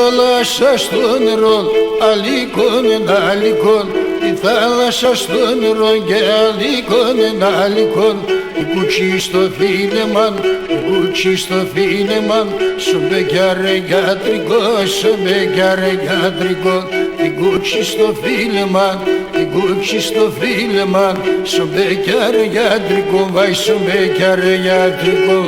θάλασσα στο νερό, αλίκον αλίκον. Η θάλασσα στο νερό και αλίκον αλίκον. Η κουτσί στο φίλεμαν, η κουτσί στο φίλεμαν. Σου μπεκιάρε γιατρικό, σου μπεκιάρε γιατρικό. Η κουτσί στο φίλεμαν, η κουτσί στο φίλεμαν. Σου μπεκιάρε γιατρικό, βай σου μπεκιάρε γιατρικό.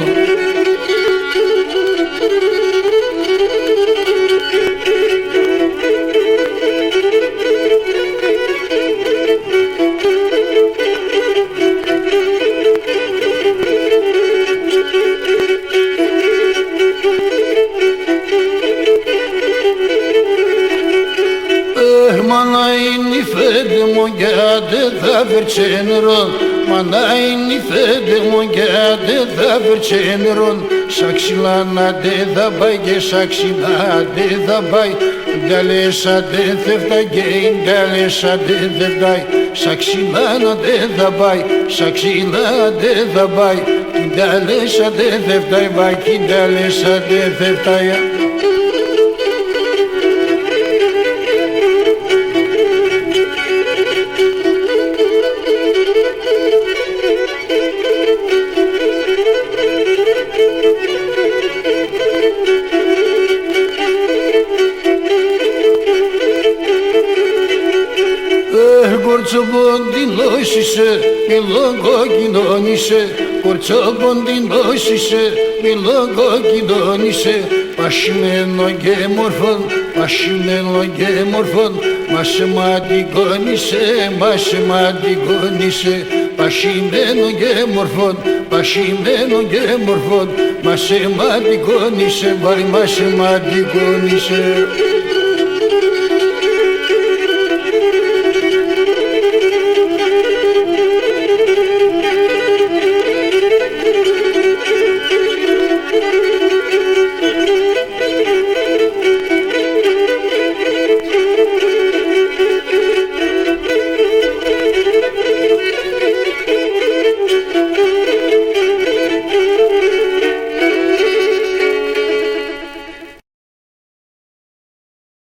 Mana inni fede mo gade da vercenron, mana inni fede mo gade da vercenron. Shakshilana de da bay ge shakshila de da bay, dalesha de tefta ge dalesha de tefta. Shakshilana de da bay, shakshila de da bay, dalesha de tefta bay, dalesha de tefta. Κορτσομποντινόσισε, μιλογκοκοινώνισε. Κορτσομποντινόσισε, μιλογκοκοινώνισε. Πασχημένο και μορφόν, πασχημένο και μορφόν. Μασεματικόνισε, μασεματικόνισε. Πασχημένο και μορφόν, πασχημένο και μορφόν. Μασεματικόνισε, βαρ μασεματικόνισε.